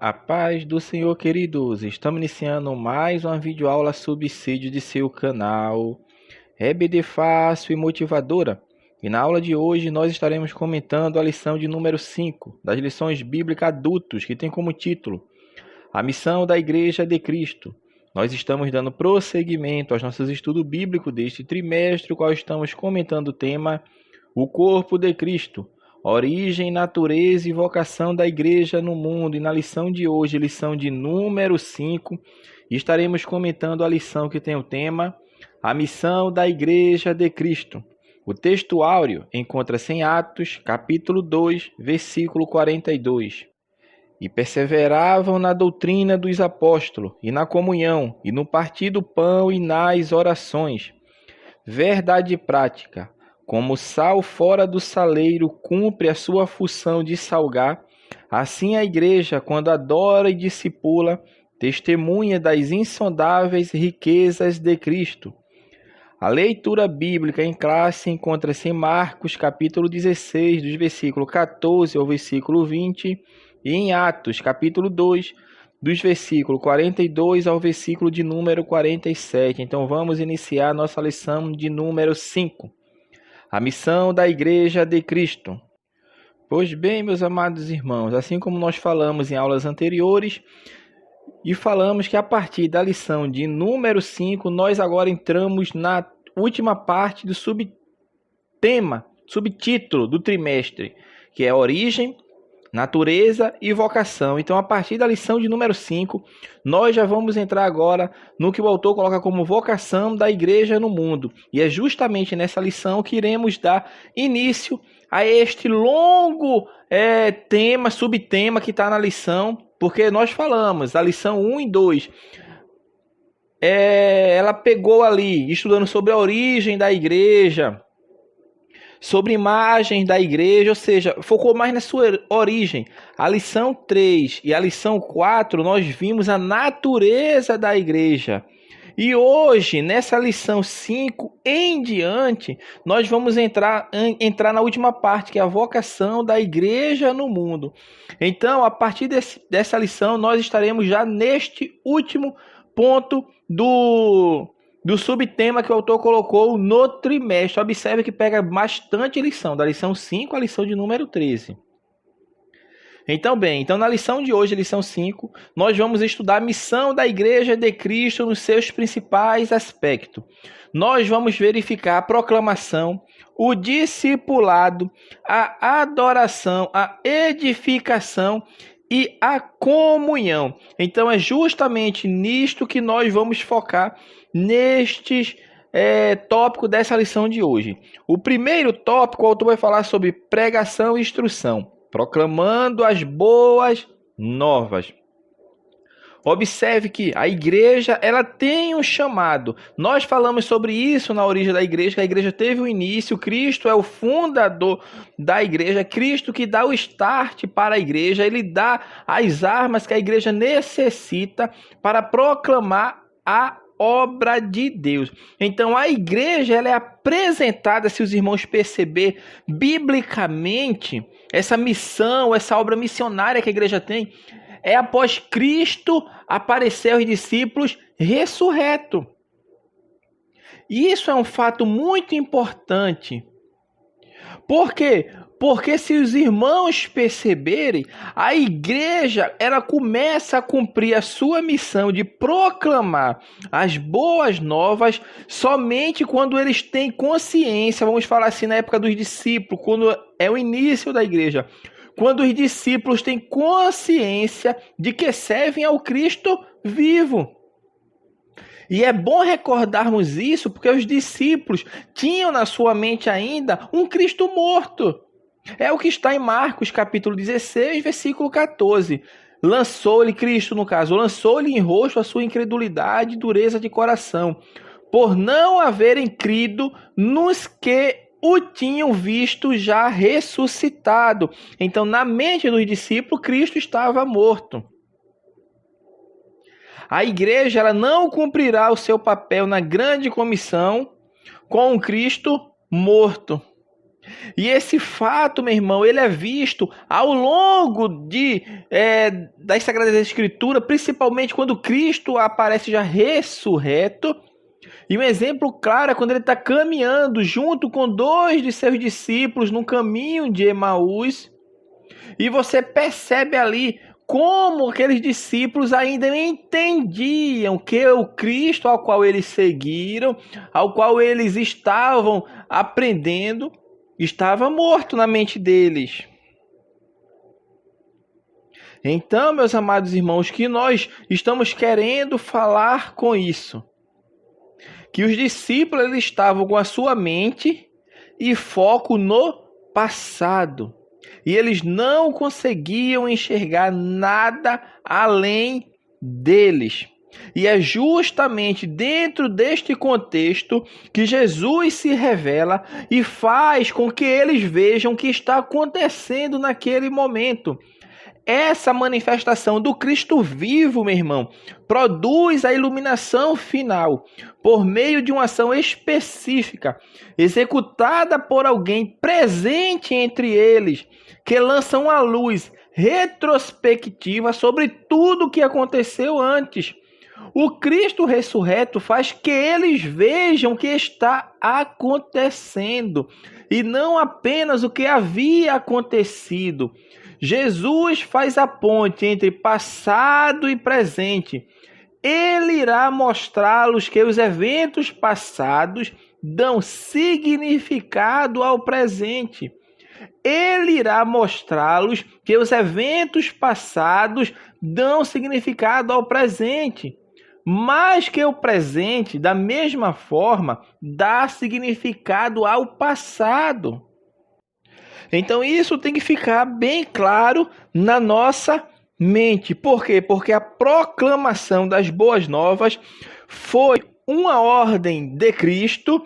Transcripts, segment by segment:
A paz do Senhor, queridos. Estamos iniciando mais uma videoaula subsídio de seu canal EBD Fácil e Motivadora. E na aula de hoje nós estaremos comentando a lição de número 5 das lições bíblicas adultos, que tem como título A Missão da Igreja de Cristo. Nós estamos dando prosseguimento aos nossos estudos bíblicos deste trimestre, o qual estamos comentando o tema O Corpo de Cristo. Origem, natureza e vocação da igreja no mundo. E na lição de hoje, lição de número 5, estaremos comentando a lição que tem o tema A Missão da Igreja de Cristo. O texto áureo encontra-se em Atos, capítulo 2, versículo 42. E perseveravam na doutrina dos apóstolos, e na comunhão, e no partir do pão e nas orações. Verdade prática. Como o sal fora do saleiro cumpre a sua função de salgar, assim a igreja, quando adora e discipula, testemunha das insondáveis riquezas de Cristo. A leitura bíblica em classe encontra-se em Marcos, capítulo 16, dos versículos 14 ao versículo 20, e em Atos, capítulo 2, dos versículos 42 ao versículo de número 47. Então vamos iniciar nossa lição de número 5. A missão da Igreja de Cristo. Pois bem, meus amados irmãos, assim como nós falamos em aulas anteriores, e falamos que a partir da lição de número 5, nós agora entramos na última parte do subtítulo do trimestre, que é origem, natureza e vocação. Então, a partir da lição de número 5, nós já vamos entrar agora no que o autor coloca como vocação da igreja no mundo. E é justamente nessa lição que iremos dar início a este longo subtema que está na lição, porque nós falamos, a lição 1 e 2, ela pegou ali, estudando sobre a origem da igreja, sobre imagens da igreja, ou seja, focou mais na sua origem. A lição 3 e a lição 4, nós vimos a natureza da igreja. E hoje, nessa lição 5 em diante, nós vamos entrar na última parte, que é a vocação da igreja no mundo. Então, a partir dessa lição, nós estaremos já neste último ponto do subtema que o autor colocou no trimestre. Observe que pega bastante lição, da lição 5 à lição de número 13. Então, na lição de hoje, lição 5, nós vamos estudar a missão da Igreja de Cristo nos seus principais aspectos. Nós vamos verificar a proclamação, o discipulado, a adoração, a edificação e a comunhão. Então, é justamente nisto que nós vamos focar nestes tópicos dessa lição de hoje. O primeiro tópico, o autor vai falar sobre pregação e instrução, proclamando as boas novas. Observe que a igreja, ela tem um chamado. Nós falamos sobre isso na origem da igreja, que a igreja teve um início, Cristo é o fundador da igreja, Cristo que dá o start para a igreja, ele dá as armas que a igreja necessita para proclamar a obra de Deus. Então a igreja, ela é apresentada, se os irmãos perceber biblicamente, essa missão, essa obra missionária que a igreja tem, é após Cristo aparecer aos discípulos ressurreto. E isso é um fato muito importante. Por quê? Porque se os irmãos perceberem, a igreja, ela começa a cumprir a sua missão de proclamar as boas novas somente quando eles têm consciência, vamos falar assim, na época dos discípulos, quando é o início da igreja, quando os discípulos têm consciência de que servem ao Cristo vivo. E é bom recordarmos isso, porque os discípulos tinham na sua mente ainda um Cristo morto. É o que está em Marcos, capítulo 16, versículo 14. Lançou-lhe, Cristo no caso, lançou-lhe em rosto a sua incredulidade e dureza de coração, por não haverem crido nos que o tinham visto já ressuscitado. Então, na mente dos discípulos, Cristo estava morto. A igreja, ela não cumprirá o seu papel na grande comissão com o Cristo morto. E esse fato, meu irmão, ele é visto ao longo das Sagradas Escrituras, principalmente quando Cristo aparece já ressurreto. E um exemplo claro é quando ele está caminhando junto com 2 de seus discípulos no caminho de Emaús. E você percebe ali como aqueles discípulos ainda não entendiam que o Cristo ao qual eles seguiram, ao qual eles estavam aprendendo, estava morto na mente deles. Então, meus amados irmãos, que nós estamos querendo falar com isso? Que os discípulos eles estavam com a sua mente e foco no passado. E eles não conseguiam enxergar nada além deles. E é justamente dentro deste contexto que Jesus se revela e faz com que eles vejam o que está acontecendo naquele momento. Essa manifestação do Cristo vivo, meu irmão, produz a iluminação final por meio de uma ação específica, executada por alguém presente entre eles, que lança uma luz retrospectiva sobre tudo o que aconteceu antes. O Cristo ressurreto faz que eles vejam o que está acontecendo e não apenas o que havia acontecido. Jesus faz a ponte entre passado e presente. Ele irá mostrá-los que os eventos passados dão significado ao presente. Ele irá mostrá-los que os eventos passados dão significado ao presente, mas que o presente, da mesma forma, dá significado ao passado. Então isso tem que ficar bem claro na nossa mente. Por quê? Porque a proclamação das boas novas foi uma ordem de Cristo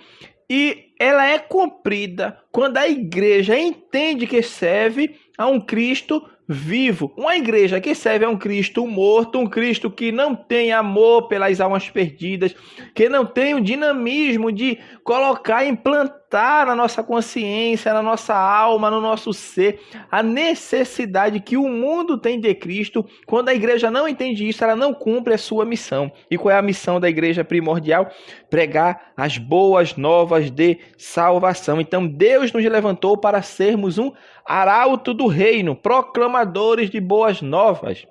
e ela é cumprida quando a igreja entende que serve a um Cristo vivo. Uma igreja que serve a um Cristo morto, um Cristo que não tem amor pelas almas perdidas, que não tem o dinamismo de colocar, implantar na nossa consciência, na nossa alma, no nosso ser, a necessidade que o mundo tem de Cristo. Quando a igreja não entende isso, ela não cumpre a sua missão. E qual é a missão da igreja primordial? Pregar as boas novas de salvação. Então Deus nos levantou para sermos um arauto do reino, proclamadores de boas novas.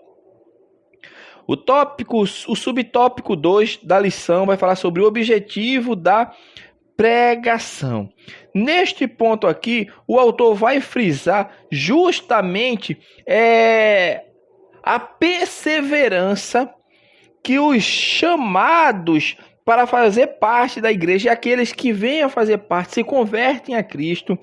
O subtópico 2 da lição vai falar sobre o objetivo da pregação. Neste ponto aqui, o autor vai frisar justamente a perseverança que os chamados para fazer parte da igreja e aqueles que vêm a fazer parte, se convertem a Cristo,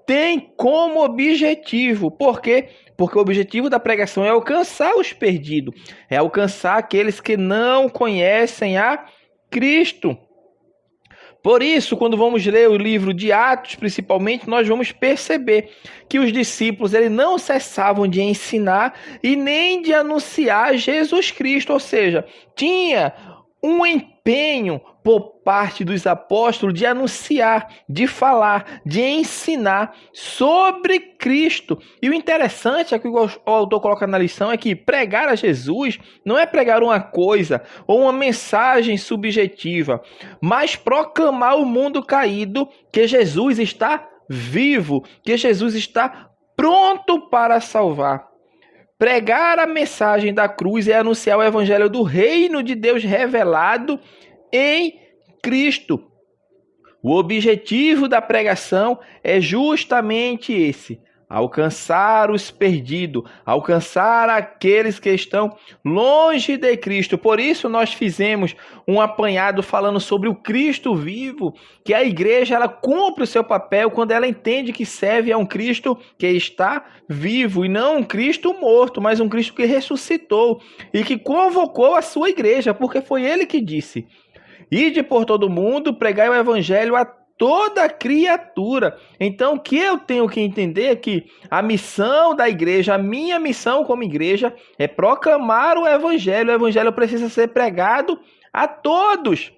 tem como objetivo. Por quê? Porque o objetivo da pregação é alcançar os perdidos, é alcançar aqueles que não conhecem a Cristo. Por isso, quando vamos ler o livro de Atos, principalmente, nós vamos perceber que os discípulos eles não cessavam de ensinar e nem de anunciar Jesus Cristo, ou seja, tinha um empenho por parte dos apóstolos de anunciar, de falar, de ensinar sobre Cristo. E o interessante é que o autor coloca na lição é que pregar a Jesus não é pregar uma coisa ou uma mensagem subjetiva, mas proclamar ao mundo caído que Jesus está vivo, que Jesus está pronto para salvar. Pregar a mensagem da cruz é anunciar o evangelho do reino de Deus revelado em Cristo. O objetivo da pregação é justamente esse: alcançar os perdidos, alcançar aqueles que estão longe de Cristo. Por isso nós fizemos um apanhado falando sobre o Cristo vivo, que a igreja ela cumpre o seu papel quando ela entende que serve a um Cristo que está vivo e não um Cristo morto, mas um Cristo que ressuscitou e que convocou a sua igreja, porque foi ele que disse: ide por todo mundo, pregai o evangelho a toda criatura. Então, o que eu tenho que entender é que a missão da igreja, a minha missão como igreja, é proclamar o evangelho. O evangelho precisa ser pregado a todos,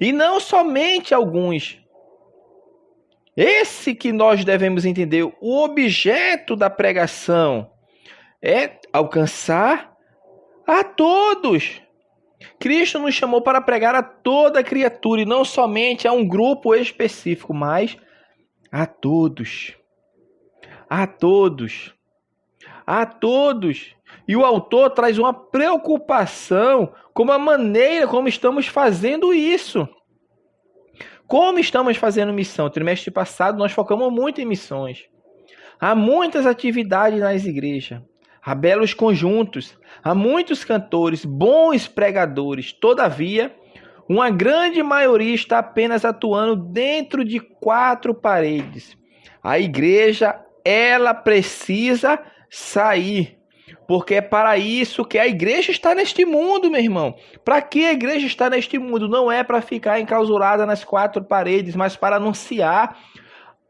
e não somente a alguns. Esse que nós devemos entender. O objeto da pregação é alcançar a todos. Cristo nos chamou para pregar a toda criatura e não somente a um grupo específico, mas a todos. A todos. A todos. E o autor traz uma preocupação com a maneira como estamos fazendo isso. Como estamos fazendo missão? No trimestre passado nós focamos muito em missões. Há muitas atividades nas igrejas. Há belos conjuntos. Há muitos cantores, bons pregadores. Todavia, uma grande maioria está apenas atuando dentro de 4 paredes. A igreja, ela precisa sair. Porque é para isso que a igreja está neste mundo, meu irmão. Para que a igreja está neste mundo? Não é para ficar enclausurada nas 4 paredes, mas para anunciar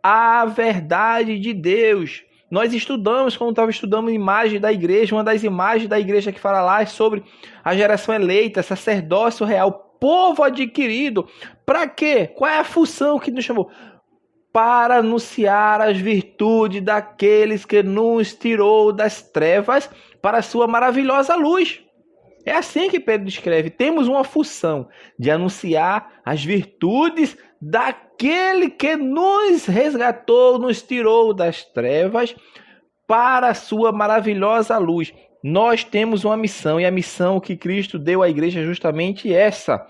a verdade de Deus. Nós estudamos, quando estava estudando a imagem da igreja, uma das imagens da igreja que fala lá é sobre a geração eleita, sacerdócio real, povo adquirido. Para quê? Qual é a função que nos chamou? Para anunciar as virtudes daqueles que nos tirou das trevas para a sua maravilhosa luz. É assim que Pedro escreve. Temos uma função de anunciar as virtudes daquele que nos resgatou, nos tirou das trevas para a sua maravilhosa luz. Nós temos uma missão, e a missão que Cristo deu à igreja é justamente essa: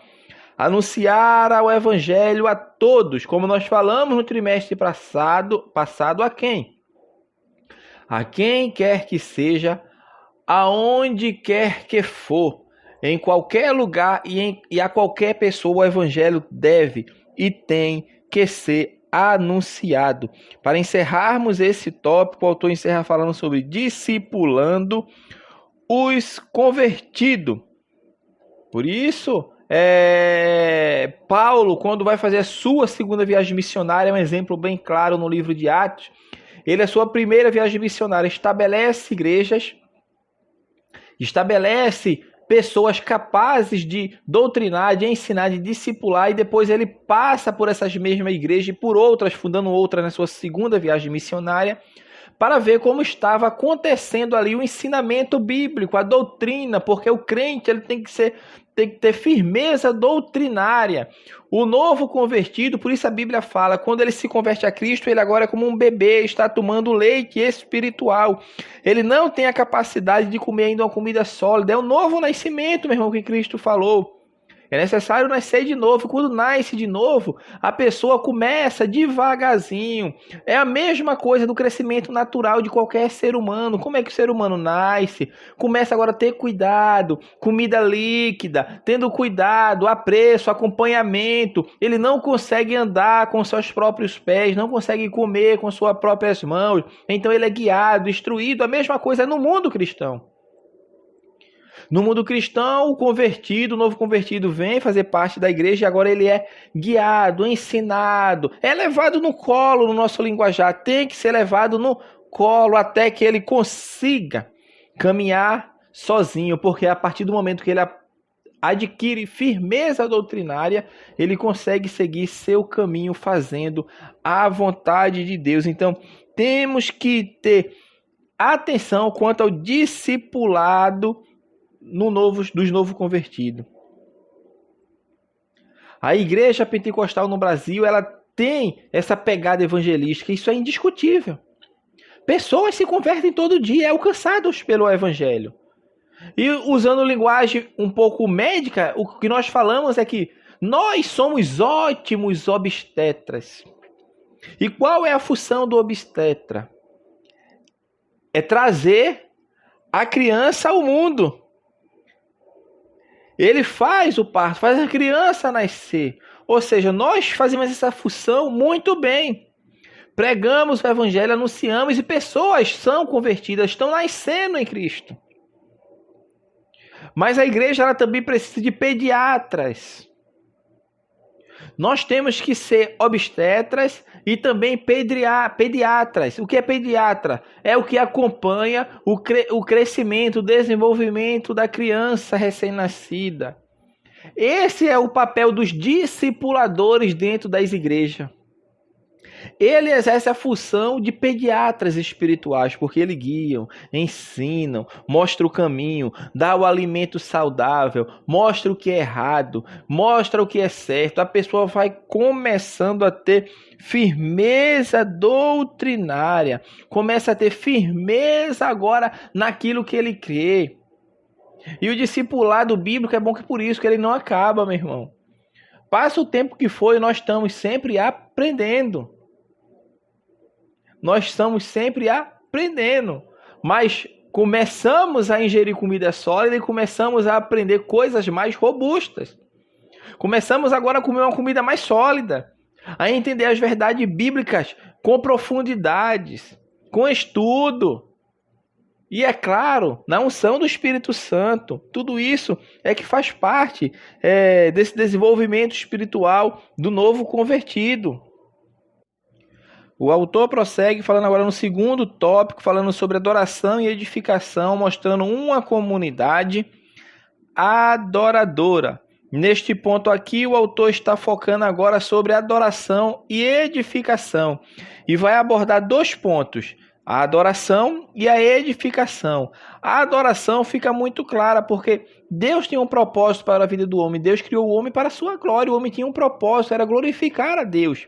anunciar o evangelho a todos, como nós falamos no trimestre passado a quem? A quem quer que seja, aonde quer que for, em qualquer lugar e a qualquer pessoa, o evangelho deve e tem que ser anunciado. Para encerrarmos esse tópico, o autor encerra falando sobre discipulando os convertidos. Por isso, Paulo, quando vai fazer a sua segunda viagem missionária, é um exemplo bem claro no livro de Atos. Ele, a sua primeira viagem missionária, estabelece igrejas, estabelece pessoas capazes de doutrinar, de ensinar, de discipular, e depois ele passa por essas mesmas igrejas e por outras, fundando outras na sua segunda viagem missionária, para ver como estava acontecendo ali o ensinamento bíblico, a doutrina, porque o crente ele tem que ter firmeza doutrinária. O novo convertido, por isso a Bíblia fala, quando ele se converte a Cristo, ele agora é como um bebê, está tomando leite espiritual. Ele não tem a capacidade de comer ainda uma comida sólida. É o novo nascimento, meu irmão, que Cristo falou. É necessário nascer de novo. Quando nasce de novo, a pessoa começa devagarzinho. É a mesma coisa do crescimento natural de qualquer ser humano. Como é que o ser humano nasce? Começa agora a ter cuidado, comida líquida, tendo cuidado, apreço, acompanhamento. Ele não consegue andar com seus próprios pés, não consegue comer com suas próprias mãos. Então ele é guiado, instruído. A mesma coisa no mundo cristão. No mundo cristão, o novo convertido vem fazer parte da igreja e agora ele é guiado, ensinado, é levado no colo no nosso linguajar, tem que ser levado no colo até que ele consiga caminhar sozinho, porque a partir do momento que ele adquire firmeza doutrinária, ele consegue seguir seu caminho fazendo a vontade de Deus. Então, temos que ter atenção quanto ao discipulado dos novos convertidos. A igreja pentecostal no Brasil, ela tem essa pegada evangelística, isso é indiscutível. Pessoas se convertem todo dia, alcançados pelo evangelho. E usando linguagem um pouco médica, o que nós falamos é que nós somos ótimos obstetras. E qual é a função do obstetra? É trazer a criança ao mundo. Ele faz o parto, faz a criança nascer. Ou seja, nós fazemos essa função muito bem. Pregamos o evangelho, anunciamos e pessoas são convertidas, estão nascendo em Cristo. Mas a igreja ela também precisa de pediatras. Nós temos que ser obstetras e também pediatras. O que é pediatra? É o que acompanha o crescimento, o desenvolvimento da criança recém-nascida. Esse é o papel dos discipuladores dentro das igrejas. Ele exerce a função de pediatras espirituais, porque ele guiam, ensinam, mostra o caminho, dá o alimento saudável, mostra o que é errado, mostra o que é certo. A pessoa vai começando a ter firmeza doutrinária, começa a ter firmeza agora naquilo que ele crê. E o discipulado bíblico é bom que por isso que ele não acaba, meu irmão. Passa o tempo que for, nós estamos sempre aprendendo. Nós estamos sempre aprendendo. Mas começamos a ingerir comida sólida e começamos a aprender coisas mais robustas. Começamos agora a comer uma comida mais sólida. A entender as verdades bíblicas com profundidades, com estudo. E é claro, na unção do Espírito Santo, tudo isso é que faz parte desse desenvolvimento espiritual do novo convertido. O autor prossegue falando agora no segundo tópico, falando sobre adoração e edificação, mostrando uma comunidade adoradora. Neste ponto aqui, o autor está focando agora sobre adoração e edificação. E vai abordar 2 pontos. A adoração e a edificação. A adoração fica muito clara, porque Deus tem um propósito para a vida do homem. Deus criou o homem para a sua glória. O homem tinha um propósito, era glorificar a Deus.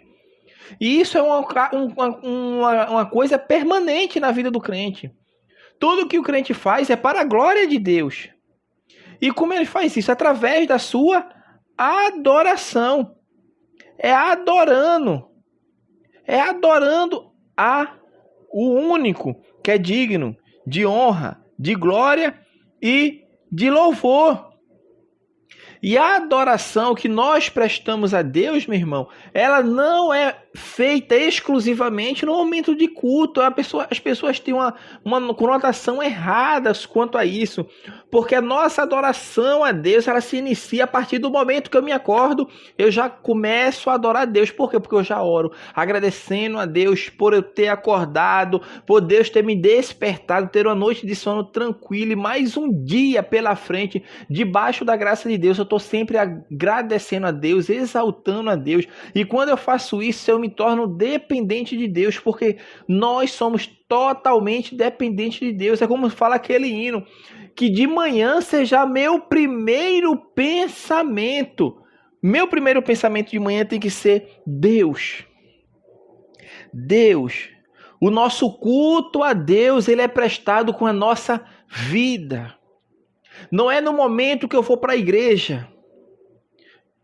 E isso é uma coisa permanente na vida do crente. Tudo que o crente faz é para a glória de Deus. E como ele faz isso? Através da sua adoração. É adorando. É adorando o único que é digno de honra, de glória e de louvor. E a adoração que nós prestamos a Deus, meu irmão, ela não é feita exclusivamente no momento de culto. As pessoas têm uma conotação errada quanto a isso. Porque a nossa adoração a Deus, ela se inicia a partir do momento que eu me acordo, eu já começo a adorar a Deus. Por quê? Porque eu já oro, agradecendo a Deus por eu ter acordado, por Deus ter me despertado, ter uma noite de sono tranquila e mais um dia pela frente, debaixo da graça de Deus. Eu estou sempre agradecendo a Deus, exaltando a Deus. E quando eu faço isso, eu me torno dependente de Deus, porque nós somos totalmente dependentes de Deus. É como fala aquele hino, que de manhã seja meu primeiro pensamento. Meu primeiro pensamento de manhã tem que ser Deus. Deus. O nosso culto a Deus, ele é prestado com a nossa vida. Não é no momento que eu for para a igreja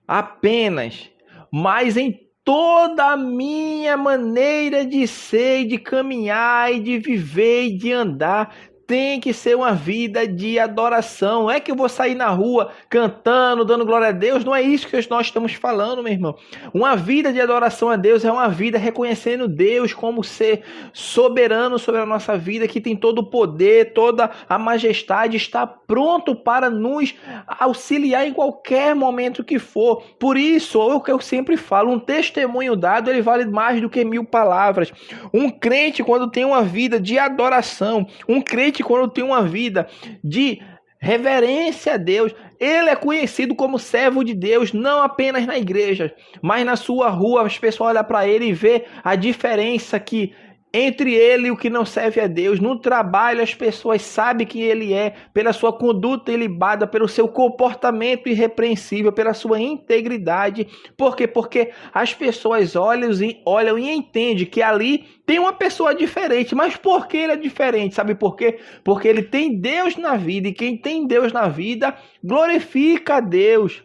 apenas, mas em toda a minha maneira de ser, de caminhar e de viver e de andar. Tem que ser uma vida de adoração. Não é que eu vou sair na rua cantando, dando glória a Deus. Não é isso que nós estamos falando, meu irmão. Uma vida de adoração a Deus é uma vida reconhecendo Deus como ser soberano sobre a nossa vida, que tem todo o poder, toda a majestade, está pronto para nos auxiliar em qualquer momento que for. Por isso, é o que eu sempre falo, um testemunho dado, ele vale mais do que 1000 palavras. Um crente, quando tem uma vida de adoração, um crente quando tem uma vida de reverência a Deus, ele é conhecido como servo de Deus, não apenas na igreja, mas na sua rua. As pessoas olham para ele e vê a diferença que entre ele e o que não serve a Deus. No trabalho, as pessoas sabem quem ele é, pela sua conduta ilibada, pelo seu comportamento irrepreensível, pela sua integridade. Por quê? Porque as pessoas olham e entendem que ali tem uma pessoa diferente. Mas por que ele é diferente? Sabe por quê? Porque ele tem Deus na vida, e quem tem Deus na vida glorifica a Deus.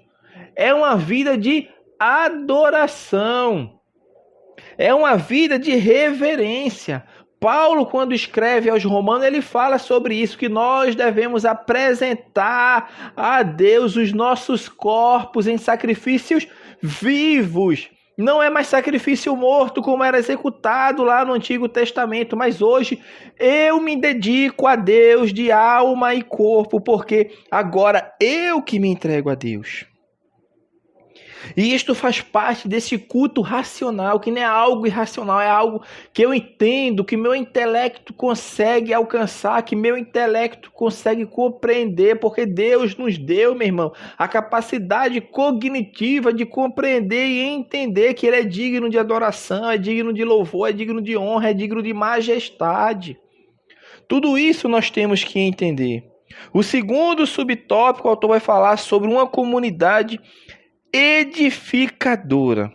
É uma vida de adoração. É uma vida de reverência. Paulo, quando escreve aos Romanos, ele fala sobre isso, que nós devemos apresentar a Deus os nossos corpos em sacrifícios vivos. Não é mais sacrifício morto como era executado lá no Antigo Testamento, mas hoje eu me dedico a Deus de alma e corpo, porque agora eu que me entrego a Deus. E isto faz parte desse culto racional, que não é algo irracional, é algo que eu entendo, que meu intelecto consegue alcançar, que meu intelecto consegue compreender, porque Deus nos deu, meu irmão, a capacidade cognitiva de compreender e entender que Ele é digno de adoração, é digno de louvor, é digno de honra, é digno de majestade. Tudo isso nós temos que entender. O segundo subtópico, o autor vai falar sobre uma comunidade edificadora.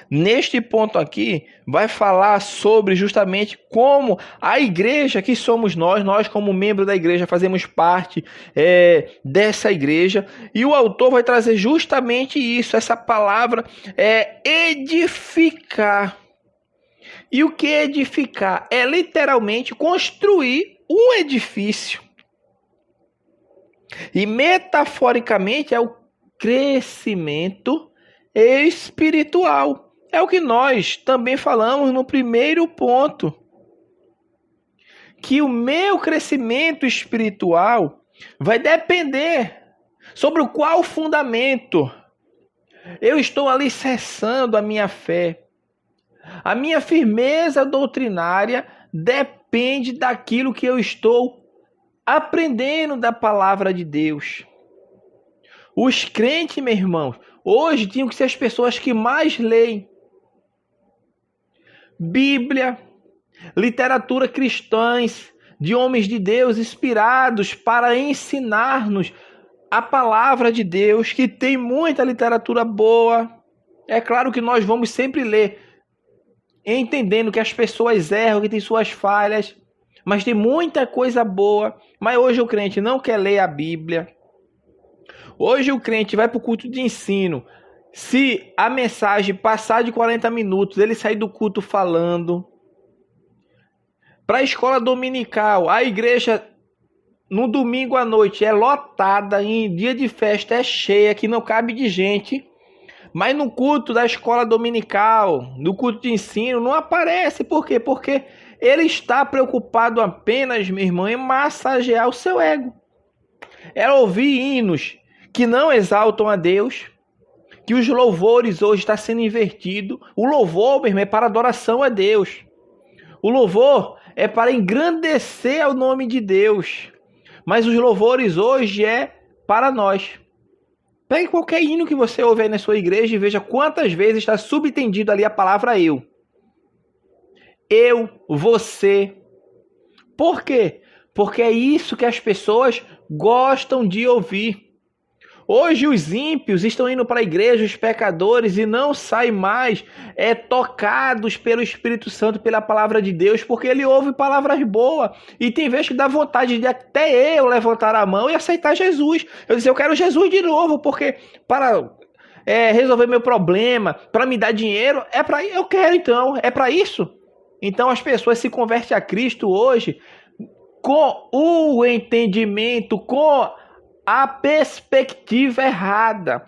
Neste ponto aqui, vai falar sobre justamente como a igreja que somos nós como membro da igreja, fazemos parte dessa igreja, e o autor vai trazer justamente isso, essa palavra edificar. E o que é edificar? É literalmente construir um edifício. E metaforicamente é o crescimento espiritual. É o que nós também falamos no primeiro ponto. Que o meu crescimento espiritual vai depender sobre qual fundamento eu estou alicerçando a minha fé. A minha firmeza doutrinária depende daquilo que eu estou aprendendo da palavra de Deus. Os crentes, meus irmãos, hoje tinham que ser as pessoas que mais leem Bíblia, literatura cristãs, de homens de Deus inspirados para ensinar-nos a palavra de Deus, que tem muita literatura boa. É claro que nós vamos sempre ler, entendendo que as pessoas erram, que tem suas falhas, mas tem muita coisa boa. Mas hoje o crente não quer ler a Bíblia. Hoje o crente vai para o culto de ensino. Se a mensagem passar de 40 minutos, ele sai do culto falando. Para a escola dominical, a igreja no domingo à noite é lotada, em dia de festa é cheia, que não cabe de gente. Mas no culto da escola dominical, no culto de ensino, não aparece. Por quê? Porque ele está preocupado apenas, meu irmão, em massagear o seu ego. É ouvir hinos que não exaltam a Deus, que os louvores hoje estão sendo invertidos. O louvor, meu irmão, é para adoração a Deus. O louvor é para engrandecer o nome de Deus. Mas os louvores hoje é para nós. Pegue qualquer hino que você ouve aí na sua igreja e veja quantas vezes está subentendido ali a palavra eu. Eu, você. Por quê? Porque é isso que as pessoas gostam de ouvir. Hoje os ímpios estão indo para a igreja, os pecadores, e não saem mais tocados pelo Espírito Santo, pela palavra de Deus, porque ele ouve palavras boas. E tem vezes que dá vontade de até eu levantar a mão e aceitar Jesus. Eu disse, eu quero Jesus de novo, porque para resolver meu problema, para me dar dinheiro, eu quero então, é para isso. Então as pessoas se convertem a Cristo hoje com o entendimento, com a perspectiva errada.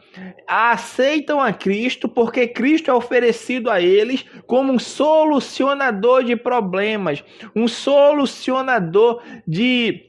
Aceitam a Cristo porque Cristo é oferecido a eles como um solucionador de problemas, um solucionador de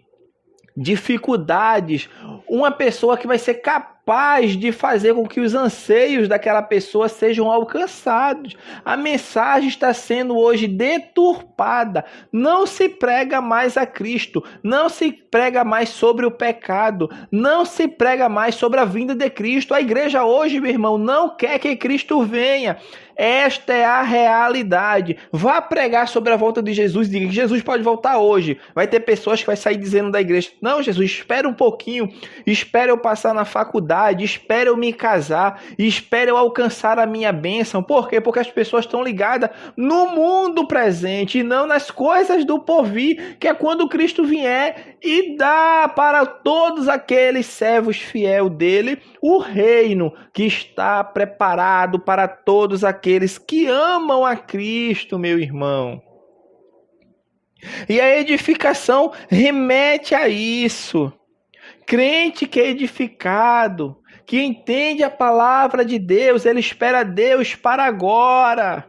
dificuldades, uma pessoa que vai ser capaz de fazer com que os anseios daquela pessoa sejam alcançados. A mensagem está sendo hoje deturpada. Não se prega mais a Cristo, não se prega mais sobre o pecado, não se prega mais sobre a vinda de Cristo. A igreja hoje, meu irmão, não quer que Cristo venha. Esta é a realidade. Vá pregar sobre a volta de Jesus e diga que Jesus pode voltar hoje. Vai ter pessoas que vai sair dizendo da igreja, não, Jesus, espera um pouquinho, espera eu passar na faculdade, espera eu me casar, espera eu alcançar a minha bênção. Por quê? Porque as pessoas estão ligadas no mundo presente e não nas coisas do porvir, que é quando Cristo vier e dá para todos aqueles servos fiéis dele o reino que está preparado para todos aqueles que amam a Cristo, meu irmão. E a edificação remete a isso. Crente que é edificado, que entende a palavra de Deus, ele espera Deus para agora.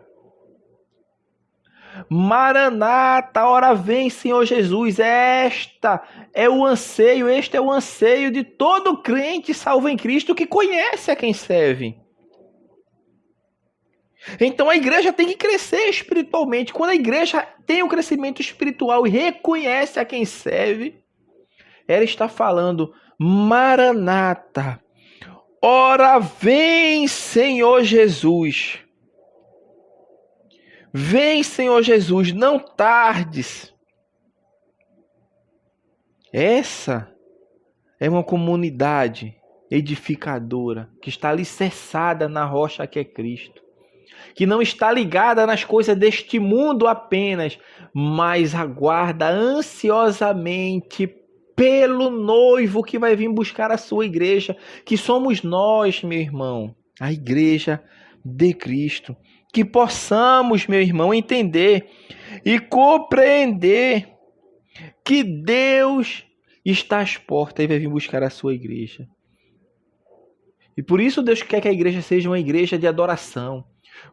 Maranata, ora vem, Senhor Jesus. Este é o anseio de todo crente salvo em Cristo que conhece a quem serve. Então a igreja tem que crescer espiritualmente. Quando a igreja tem um crescimento espiritual e reconhece a quem serve, ela está falando: Maranata, ora vem, Senhor Jesus. Vem, Senhor Jesus, não tardes. Essa é uma comunidade edificadora que está alicerçada na rocha que é Cristo, que não está ligada nas coisas deste mundo apenas, mas aguarda ansiosamente pelo noivo que vai vir buscar a sua igreja, que somos nós, meu irmão, a igreja de Cristo. Que possamos, meu irmão, entender e compreender que Deus está às portas e vai vir buscar a sua igreja. E por isso Deus quer que a igreja seja uma igreja de adoração,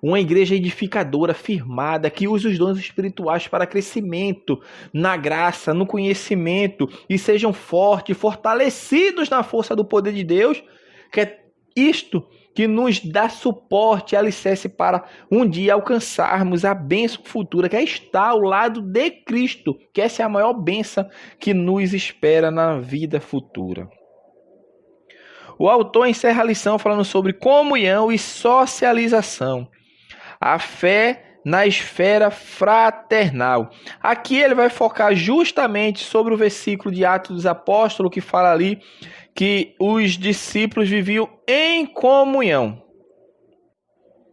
uma igreja edificadora, firmada, que use os dons espirituais para crescimento na graça, no conhecimento, e sejam fortes, fortalecidos na força do poder de Deus, que é isto que nos dá suporte e alicerce para um dia alcançarmos a bênção futura, que é estar ao lado de Cristo, que essa é a maior bênção que nos espera na vida futura. O autor encerra a lição falando sobre comunhão e socialização. A fé na esfera fraternal. Aqui ele vai focar justamente sobre o versículo de Atos dos Apóstolos, que fala ali que os discípulos viviam em comunhão.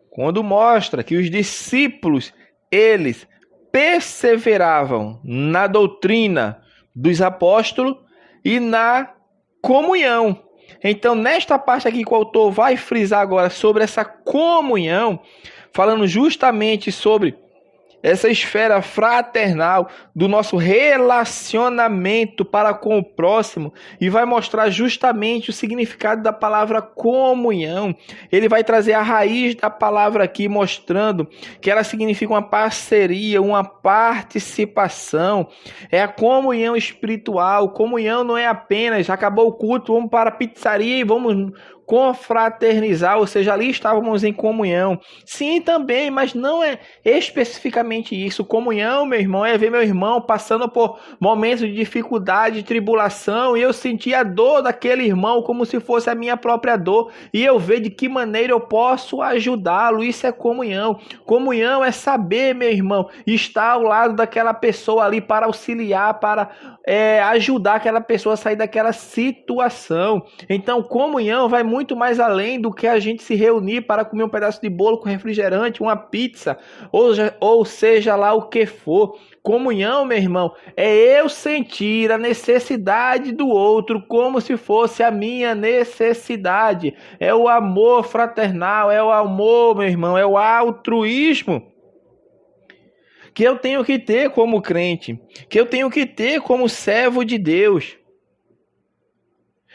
Quando mostra que os discípulos, eles perseveravam na doutrina dos apóstolos e na comunhão. Então, nesta parte aqui que o autor vai frisar agora sobre essa comunhão, falando justamente sobre essa esfera fraternal do nosso relacionamento para com o próximo, e vai mostrar justamente o significado da palavra comunhão. Ele vai trazer a raiz da palavra aqui, mostrando que ela significa uma parceria, uma participação. É a comunhão espiritual. Comunhão não é apenas acabou o culto, vamos para a pizzaria e vamos confraternizar, ou seja, ali estávamos em comunhão. Sim, também, mas não é especificamente isso. Comunhão, meu irmão, é ver meu irmão passando por momentos de dificuldade, de tribulação, e eu sentir a dor daquele irmão como se fosse a minha própria dor, e eu ver de que maneira eu posso ajudá-lo. Isso é comunhão. Comunhão é saber, meu irmão, estar ao lado daquela pessoa ali para auxiliar, para ajudar aquela pessoa a sair daquela situação. Então, comunhão vai muito mais além do que a gente se reunir para comer um pedaço de bolo com refrigerante, uma pizza, ou seja lá o que for. Comunhão, meu irmão, é eu sentir a necessidade do outro como se fosse a minha necessidade. É o amor fraternal, é o amor, meu irmão, é o altruísmo que eu tenho que ter como crente, que eu tenho que ter como servo de Deus.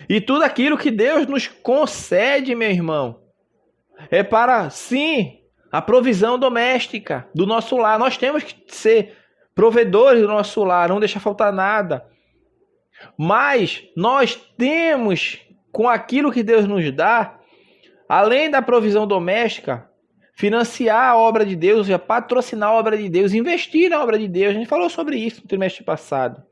E tudo aquilo que Deus nos concede, meu irmão, é para, sim, a provisão doméstica do nosso lar. Nós temos que ser provedores do nosso lar, não deixar faltar nada. Mas nós temos, com aquilo que Deus nos dá, além da provisão doméstica, financiar a obra de Deus, ou seja, patrocinar a obra de Deus, investir na obra de Deus. A gente falou sobre isso no trimestre passado.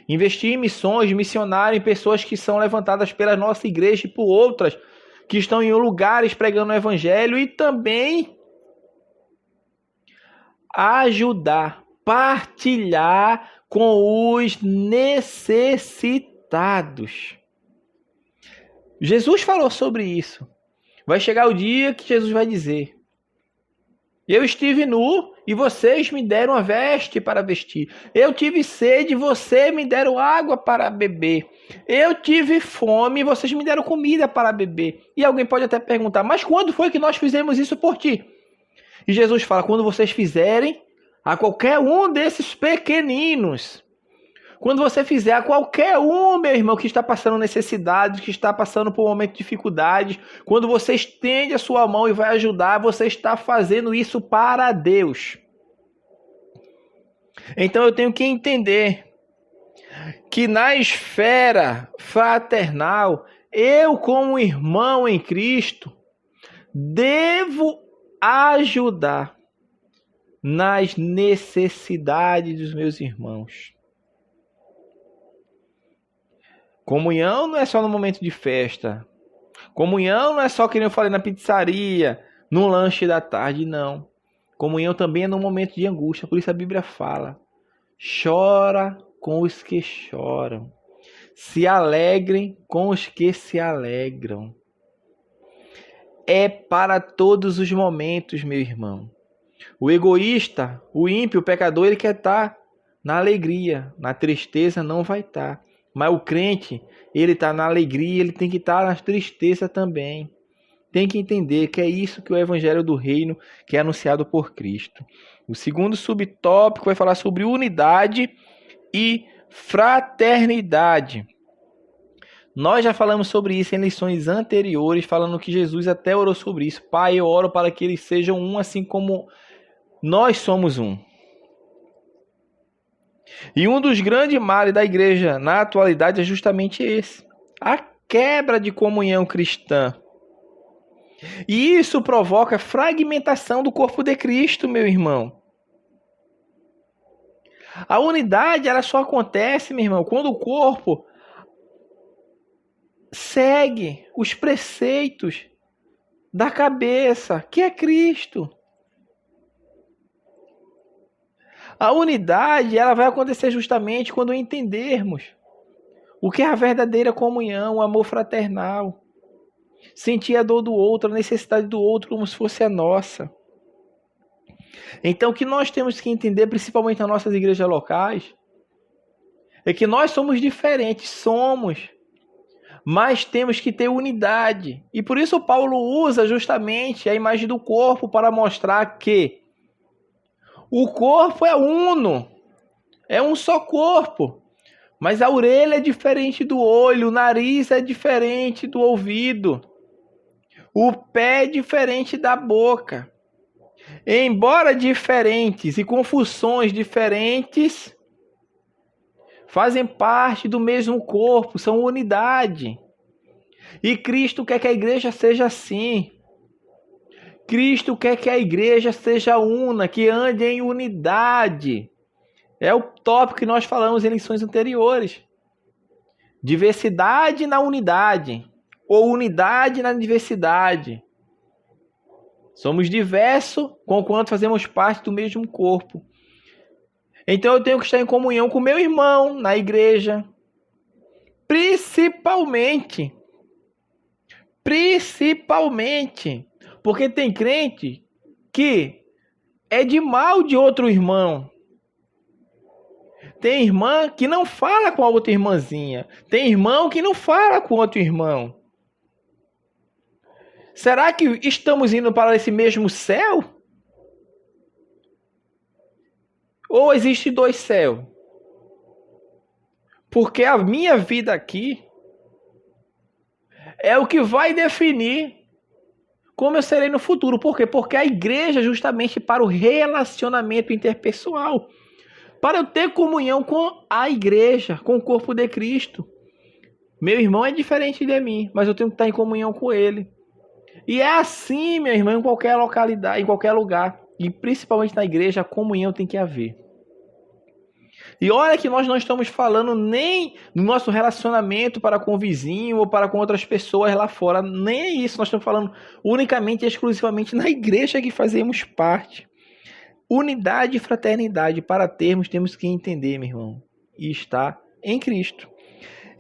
Investir em missões, missionário, em pessoas que são levantadas pela nossa igreja e por outras que estão em lugares pregando o evangelho, e também ajudar, partilhar com os necessitados. Jesus falou sobre isso. Vai chegar o dia que Jesus vai dizer: eu estive nu e vocês me deram a veste para vestir. Eu tive sede e vocês me deram água para beber. Eu tive fome e vocês me deram comida para beber. E alguém pode até perguntar: mas quando foi que nós fizemos isso por ti? E Jesus fala: quando vocês fizerem a qualquer um desses pequeninos. Quando você fizer a qualquer um, meu irmão, que está passando necessidade, que está passando por um momento de dificuldade, quando você estende a sua mão e vai ajudar, você está fazendo isso para Deus. Então eu tenho que entender que na esfera fraternal, eu como irmão em Cristo, devo ajudar nas necessidades dos meus irmãos. Comunhão não é só no momento de festa. Comunhão não é só que nem eu falei na pizzaria, no lanche da tarde, não. Comunhão também é no momento de angústia. Por isso a Bíblia fala: chora com os que choram. Se alegrem com os que se alegram. É para todos os momentos, meu irmão. O egoísta, o ímpio, o pecador, ele quer estar na alegria. Na tristeza não vai estar. Mas o crente, ele está na alegria, ele tem que estar na tristeza também. Tem que entender que é isso que o Evangelho do Reino que é anunciado por Cristo. O segundo subtópico vai falar sobre unidade e fraternidade. Nós já falamos sobre isso em lições anteriores, falando que Jesus até orou sobre isso. Pai, eu oro para que eles sejam um, assim como nós somos um. E um dos grandes males da igreja na atualidade é justamente esse: a quebra de comunhão cristã. E isso provoca fragmentação do corpo de Cristo, meu irmão. A unidade, ela só acontece, meu irmão, quando o corpo segue os preceitos da cabeça, que é Cristo. A unidade, ela vai acontecer justamente quando entendermos o que é a verdadeira comunhão, o amor fraternal. Sentir a dor do outro, a necessidade do outro como se fosse a nossa. Então, o que nós temos que entender, principalmente nas nossas igrejas locais, é que nós somos diferentes, mas temos que ter unidade. E por isso Paulo usa justamente a imagem do corpo para mostrar que o corpo é uno, é um só corpo. Mas a orelha é diferente do olho, o nariz é diferente do ouvido, o pé é diferente da boca. Embora diferentes e com funções diferentes, fazem parte do mesmo corpo, são unidade. E Cristo quer que a igreja seja assim. Cristo quer que a igreja seja una, que ande em unidade. É o tópico que nós falamos em lições anteriores. Diversidade na unidade, ou unidade na diversidade. Somos diversos, conquanto fazemos parte do mesmo corpo. Então eu tenho que estar em comunhão com meu irmão na igreja. Principalmente. Porque tem crente que é de mal de outro irmão. Tem irmã que não fala com a outra irmãzinha. Tem irmão que não fala com outro irmão. Será que estamos indo para esse mesmo céu? Ou existe dois céus? Porque a minha vida aqui é o que vai definir como eu serei no futuro. Por quê? Porque a igreja é justamente para o relacionamento interpessoal. Para eu ter comunhão com a igreja, com o corpo de Cristo. Meu irmão é diferente de mim, mas eu tenho que estar em comunhão com ele. E é assim, meu irmão, em qualquer localidade, em qualquer lugar. E principalmente na igreja, a comunhão tem que haver. E olha que nós não estamos falando nem do nosso relacionamento para com o vizinho ou para com outras pessoas lá fora. Nem isso, nós estamos falando unicamente e exclusivamente na igreja que fazemos parte. Unidade e fraternidade para termos, temos que entender, meu irmão, e estar em Cristo.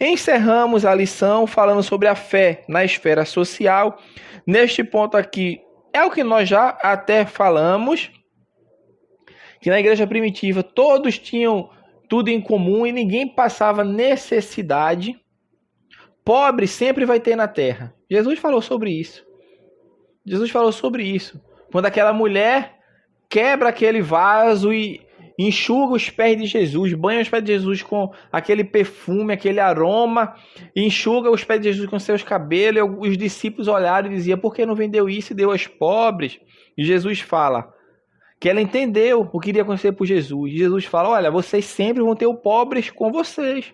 Encerramos a lição falando sobre a fé na esfera social. Neste ponto aqui, é o que nós já até falamos, que na igreja primitiva todos tinham tudo em comum e ninguém passava necessidade. Pobre sempre vai ter na terra. Jesus falou sobre isso. Quando aquela mulher quebra aquele vaso e enxuga os pés de Jesus, banha os pés de Jesus com aquele perfume, aquele aroma, enxuga os pés de Jesus com seus cabelos, e os discípulos olharam e diziam: por que não vendeu isso e deu aos pobres? E Jesus fala: que ela entendeu o que iria acontecer por Jesus. Jesus fala, olha, vocês sempre vão ter o pobres com vocês.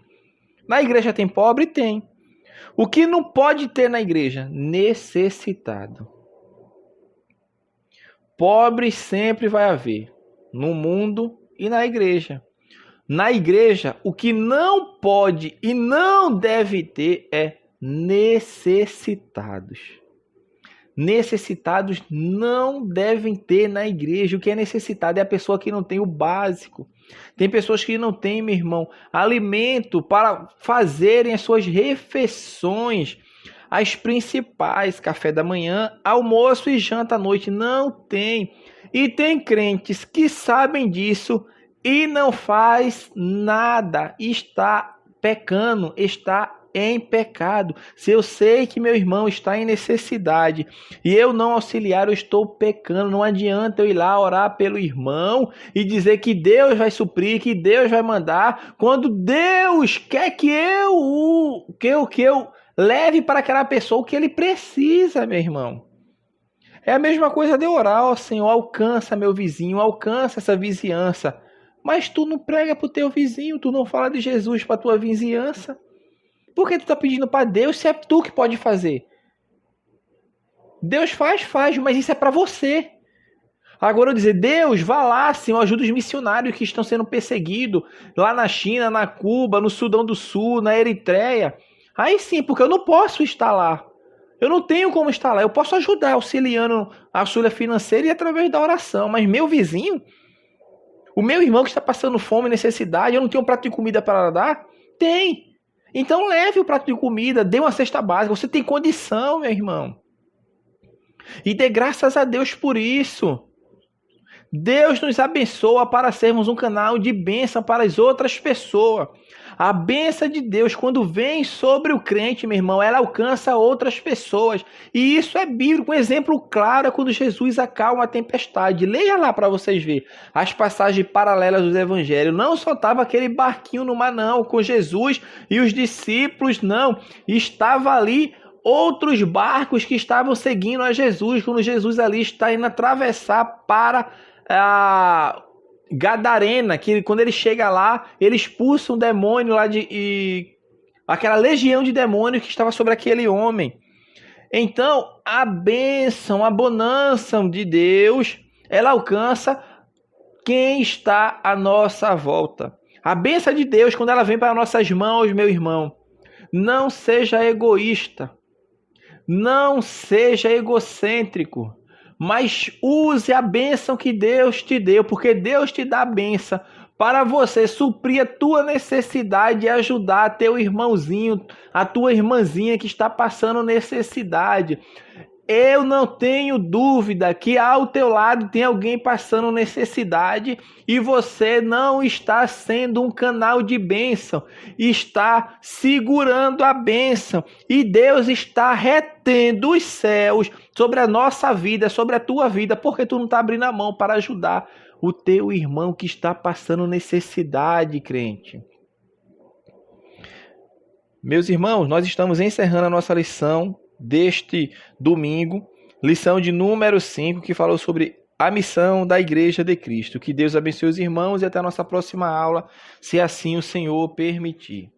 Na igreja tem pobre? Tem. O que não pode ter na igreja? Necessitado. Pobre sempre vai haver, no mundo e na igreja. Na igreja, o que não pode e não deve ter é necessitados. Necessitados não devem ter na igreja. O que é necessitado é a pessoa que não tem o básico. Tem pessoas que não têm, meu irmão, alimento para fazerem as suas refeições, as principais, café da manhã, almoço e janta à noite. Não tem. E tem crentes que sabem disso e não faz nada. Está pecando, está em pecado. Se eu sei que meu irmão está em necessidade e eu não auxiliar, eu estou pecando. Não adianta eu ir lá orar pelo irmão e dizer que Deus vai suprir, que Deus vai mandar, quando Deus quer que eu leve para aquela pessoa o que ele precisa, meu irmão. É a mesma coisa de orar, ó Senhor, alcança meu vizinho, alcança essa vizinhança. Mas tu não prega para o teu vizinho, tu não fala de Jesus para a tua vizinhança. Por que tu está pedindo para Deus se é tu que pode fazer? Deus faz, mas isso é para você. Agora eu dizer, Deus, vá lá, Senhor, ajuda os missionários que estão sendo perseguidos lá na China, na Cuba, no Sudão do Sul, na Eritreia. Aí sim, porque eu não posso estar lá. Eu não tenho como estar lá. Eu posso ajudar, auxiliando a auxília financeira e através da oração. Mas meu vizinho, o meu irmão que está passando fome e necessidade, eu não tenho um prato de comida para dar? Tem. Então leve o prato de comida, dê uma cesta básica. Você tem condição, meu irmão. E dê graças a Deus por isso. Deus nos abençoa para sermos um canal de bênção para as outras pessoas. A bênção de Deus, quando vem sobre o crente, meu irmão, ela alcança outras pessoas. E isso é bíblico. Um exemplo claro é quando Jesus acalma a tempestade. Leia lá para vocês verem as passagens paralelas dos evangelhos. Não só estava aquele barquinho no mar, não, com Jesus e os discípulos, não. Estava ali outros barcos que estavam seguindo a Jesus, quando Jesus ali está indo atravessar para a Gadarena, que quando ele chega lá, ele expulsa um demônio lá aquela legião de demônios que estava sobre aquele homem. Então, a bênção, a bonança de Deus, ela alcança quem está à nossa volta. A bênção de Deus, quando ela vem para nossas mãos, meu irmão, não seja egoísta, não seja egocêntrico, mas use a bênção que Deus te deu, porque Deus te dá a bênção para você suprir a tua necessidade e ajudar teu irmãozinho, a tua irmãzinha que está passando necessidade. Eu não tenho dúvida que ao teu lado tem alguém passando necessidade e você não está sendo um canal de bênção, está segurando a bênção e Deus está retendo os céus sobre a nossa vida, sobre a tua vida, porque tu não está abrindo a mão para ajudar o teu irmão que está passando necessidade, crente. Meus irmãos, nós estamos encerrando a nossa lição deste domingo, lição de número 5, que falou sobre a missão da Igreja de Cristo. Que Deus abençoe os irmãos e até a nossa próxima aula, se assim o Senhor permitir.